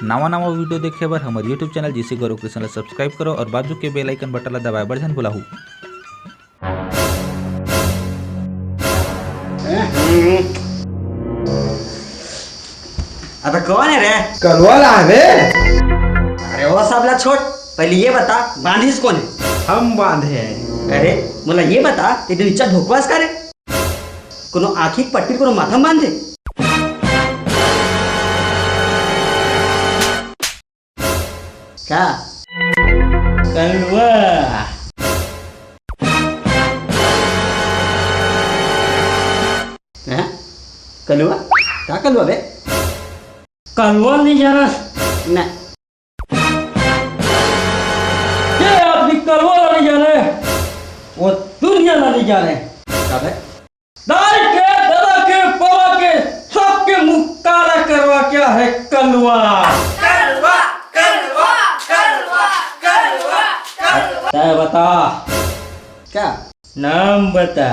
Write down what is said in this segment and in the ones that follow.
नवा नवा वीडियो देखे बर हमारे YouTube channel GC Gaurav Krishna ला सब्सक्राइब करो और बाजू के बेल आइकन बटन ला दबाए बर झन भुलाहू। अबे कौन है रे? कलवा ला बे। अरे वो सब ला छोड़, पहले ये बता बांधिस कौन है? हम बांधे हैं। अरे मोला ये बता तेरे नीचा ढोकवास करे कोनो आँखी की पट्टी कोनो माथा बांधे क्या? कलवा कलवा क्या कलवा बे? कलवा नहीं जाना ना ये आदमी कलवा नहीं जाने, वो दुनिया नहीं जाने। क्या बे? दाई के दादा के बाबा के सबके मुंह काला करवा क्या है कलवा। कलवा कलवा कलवा कलवा कलवा। तय बता, क्या नाम बता।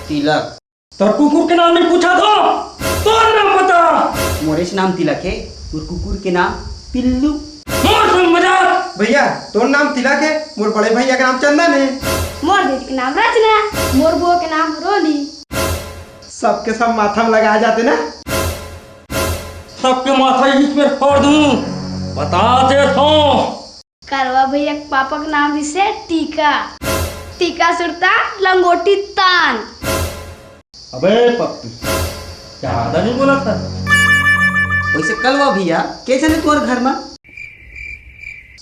तिलक। तो कुकुर के नाम नहीं पूछा तो नाम बता। मोरेश नाम तिलक है और कुकुर के नाम पिल्लू। मोर संग मजाक। भैया तोर नाम तिलक है, मोर बड़े भैया का नाम चंदन है। मोर बेटी के नाम रचना, मोर बुआ के नाम रोली। सबके सब माथा में लगाए जाते ना। सबके माथा बीच में फोड़ दूं, बता दे तो। करवा भैया के पापा का नाम जिसे टीका, टीका सुरता लंगोटी तान। अबे पप्पी, ज्यादा नहीं बोला था। वैसे कलवा भैया कैसे ने तुम्हारे घर में?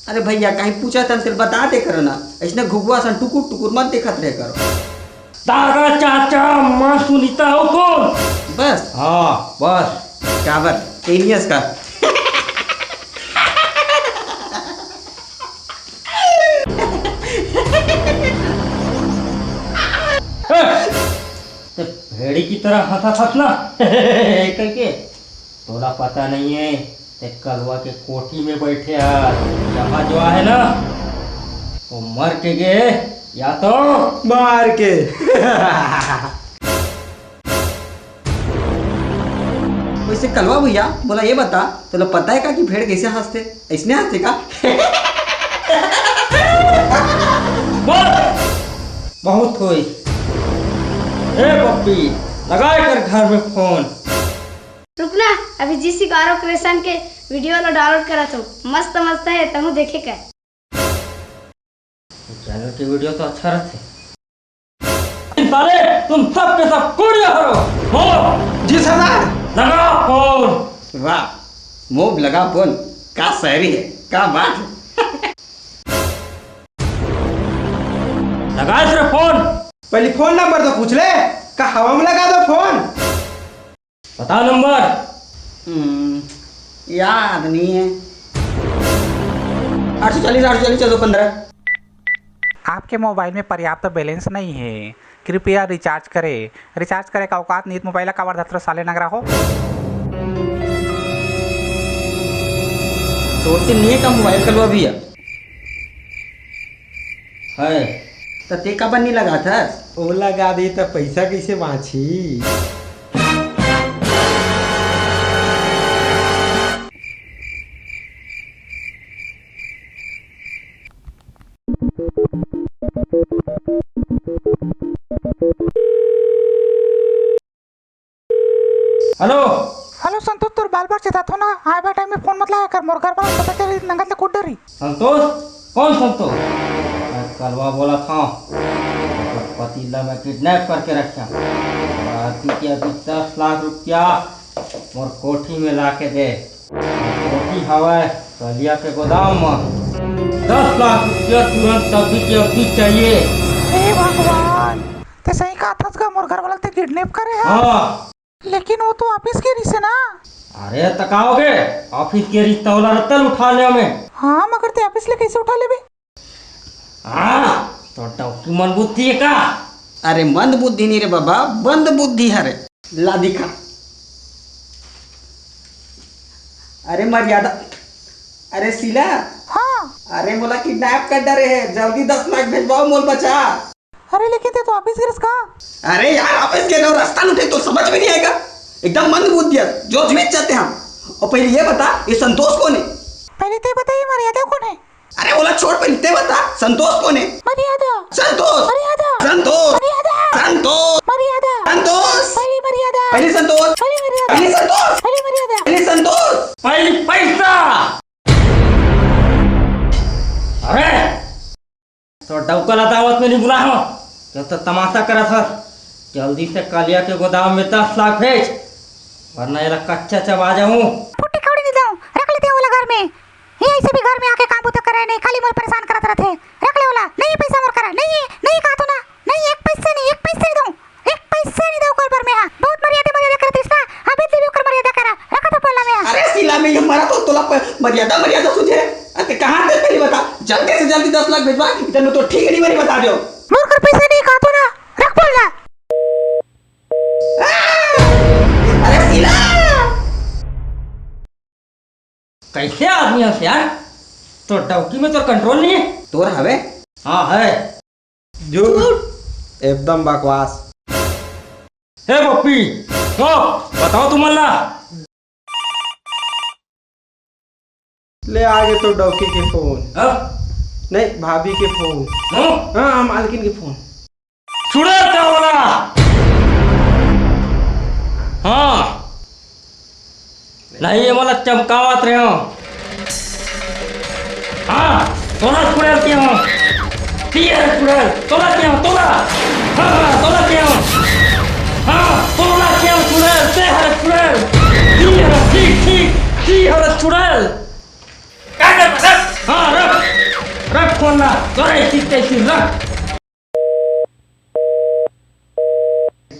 अरे भैया कहीं पूछा था तेरे बता दे करो ना, ऐसे घुगुआ सन टुकुर टुकुर मत देखत रहे करो। तारा चाचा माँ सुनीता हो कौन? बस हाँ बस। काबर एलियस का। तो भेड़ी की तरह हंसा फंसना करके तोला पता नहीं है। ते कलवा के कोठी में बैठे यहाँ जो है ना वो मर के गए या तो मार के। वैसे कलवा भैया बोला ये बता तो पता है का कि भेड़ कैसे हंसते? ऐसने हंसते का? बहुत हुई। ए पप्पी लगाए कर घर में फोन। रुकना, अभी जीसी गौरव कृष्ण के वीडियो ला डाउनलोड करा तो मस्त मस्त है, तमु देखे का। चैनल की वीडियो तो अच्छा रहते। साले तुम सब के सब कुड़िया हो। हो जी सरदार। लगा फोन। वाह मोब लगा फोन, का शायरी है, का बात है। लगा सिर्फ फोन। पहले फोन नंबर तो पूछ ले, का हवा में लगा दो फोन। बता नंबर। याद नहीं है। 840 आपके मोबाइल में पर्याप्त बैलेंस नहीं है, कृपया रिचार्ज करें। रिचार्ज करे का औकात नीत मोबाइल का वर्धत्र साले नगरा हो। छोड़ते नहीं है का मोबाइल कलवा भैया है तो ते का नहीं लगा था? ओ लगा दी तो पैसा कैसे बाँची? हेलो हेलो संतोष, तोर बाल बार चिता हो ना, आए बा टाइम में फोन मत लाया कर, मोर घर पर पता चली नंगत ले कूद डरी। संतोष? कौन संतोष? मैं कलवा बोला था। पति ला मैं किडनैप करके रखा के अभी 10 लाख रुपया मोर कोठी में ला के दे। कोठी हवा कलिया के गोदाम में 10 लाख रुपया तुरंत अभी के अभी चाहिए। हे भगवान, ते सही कहा था का मोर घर वाला ते किडनैप करे है। हाँ लेकिन वो तो ऑफिस के रिश्ते ना। अरे तकाओगे ऑफिस के रिश्ता वाला रत्तल उठाने में। हाँ मगर ते ऑफिस ले कैसे उठा लेबे? हाँ तो डॉक्टर मन बुद्धि है का? अरे मंद बुद्धि नहीं रे बाबा, बंद बुद्धि है रे। ला दिखा। अरे मर्यादा। अरे शीला। हाँ। अरे मोला किडनैप कर डरे है, जल्दी 10 लाख भेजवाओ मोल बचा। अरे लेकिन ते तो ऑफिस के रिश्ता। अरे यार ऑफिस के लो रास्ता लूटे तो समझ में नहीं आएगा। एकदम मंद बुद्धि है, जो जीवित चाहते हम और पहले ये बता ये संतोष कौन है? पहले तो बताइए मर्यादा कौन है? अरे बोला छोड़, पहले ते बता संतोष कौन है? मर्यादा संतोष मर्यादा संतोष मर्यादा संतोष मर्यादा संतोष पहली मर्यादा पहले संतोष पहली मर्यादा पहले संतोष पहली मर्यादा पहले संतोष पहले पैसा। अरे तो डौकल अदावत में नहीं बुला हो, जब तो तमाशा करा था। जल्दी से कालिया के गोदाम में 10 लाख भेज, वरना ये कच्चा चबा जाऊं। पुट्टी कौड़ी नहीं दूं, रख लेते हैं वाला घर में। ये ऐसे भी घर में आके काम तो करे नहीं, खाली मोर परेशान करत रहते। रख ले वाला, नहीं पैसा मोर करा, नहीं है, नहीं कहा तो ना, नहीं एक पैसा नहीं दूं, एक पैसा नहीं दूं कोई पर में। हां बहुत मर्यादा करत इसका, अबे तेरे ऊपर मर्यादा करा, रखा तो बोला में। अरे सिला में हमारा तो तोला मर्यादा सुझे। अरे कहाँ से पहले बता, जल्दी से जल्दी 10 लाख भेजवा, इतना तो ठीक नहीं मेरी बता दो। मोर कर पैसा नहीं कहा तो ना, रख बोलना। अरे सिला कैसे आदमी है यार, तो डौकी में तो कंट्रोल नहीं है। तोर हवे? हाँ है। झूठ, एकदम बकवास। हे पप्पी, तो बताओ तुम अल्लाह। ले आगे तो डॉकी के फोन, हाँ? नहीं भाभी के फोन, हाँ? हाँ मालकिन के फोन। छुड़े क्या बोला? हाँ नहीं ये मतलब चमकावत रहे हो। हाँ तोला छुड़े क्या हो, छुड़े तोला क्या हो, तोला। हाँ तोला क्या हो, हाँ तोला क्या हो, छुड़े से हर छुड़े। ठीक हर छुड़े। हाँ रख फोन ना, तोरे कैसी रख।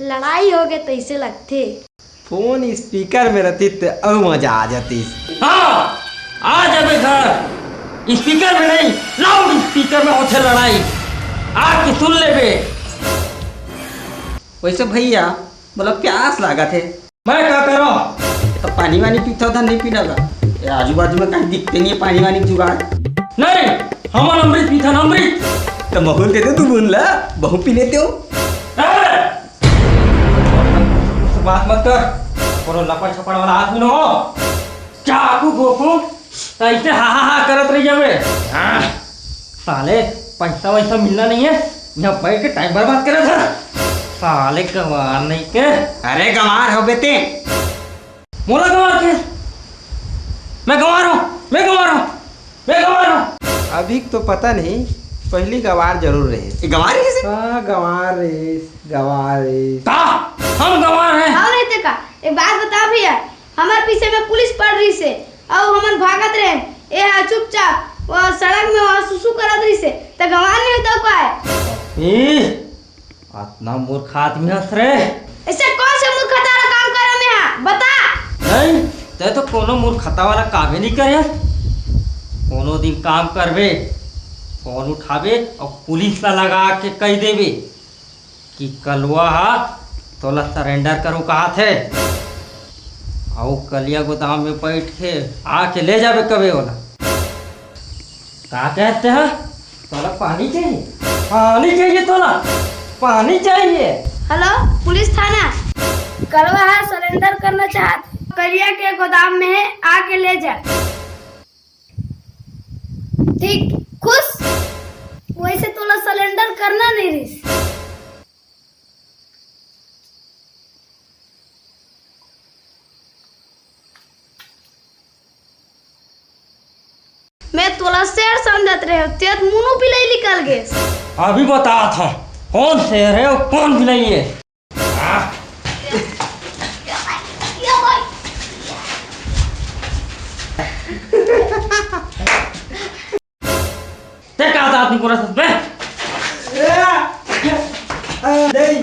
लड़ाई हो गए तो इसे लगते। फोन स्पीकर में रहती तो और मजा आ जाती। हाँ आ जाबे घर, स्पीकर में नहीं लाउड स्पीकर में होते लड़ाई, आके सुन ले बे। वैसे भैया बोला प्यास लगा थे, मैं क्या करो? तो पानी वानी पीता था, नहीं पीना का? आजू बाजू में कहीं दिखते नहीं है पानी वानी की जुगाड़। नहीं हमन अमृत पीता ना, अमृत। तो महूल देते तू बोल ला, बहु पी लेते हो। बात मत कर, कोनो लपड़ छपड़ वाला आदमी न हो। चाकू गोकू तो ऐसे हा करत रही जावे। साले पैसा वैसा मिलना नहीं है, यहाँ बैठ के टाइम बर्बाद करे था। साले गंवार नहीं के। अरे गंवार हो बेटे, मोला गंवार के? मैं गंवार हूँ। अभी तो पता नहीं, पहली गवार जरूर रहे। ये गंवार है कैसे? हाँ गवार रे। का हम गंवार हैं? आओ नहीं ते का एक बात बता भैया, हमारे पीछे में पुलिस पड़ रही से और हमन भागत रहे। ए हा चुपचाप वो सड़क में वहां सुसु करत रही से, तो गंवार नहीं होता का है? इतना मूर्ख आदमी हंस रे। ऐसे कौन से मूर्खता वाला काम करे में है बता। नहीं ते तो कोनो मूर्खता वाला काम ही नहीं करे। कोनो दिन काम करबे, फोन उठावे और पुलिस ला लगा के कह देवे कि कलवा हा तोला सरेंडर करो कहा थे, और कलिया गोदाम में बैठ के आके ले जावे कबे वाला। क्या कहते हैं? तोला पानी चाहिए तोला पानी चाहिए। हेलो पुलिस थाना, कलवा है सरेंडर करना चाहत, कलिया के गोदाम में है, आके ले जा। ठीक खुश, वैसे तोला सरेंडर करना नहीं रही। मैं तोला शेर समझत रहे, तेत मुंह पिलाई निकल गए। अभी बता था कौन शेर है और कौन बिलाई है। देखा था आदमी पूरा सब बे। नहीं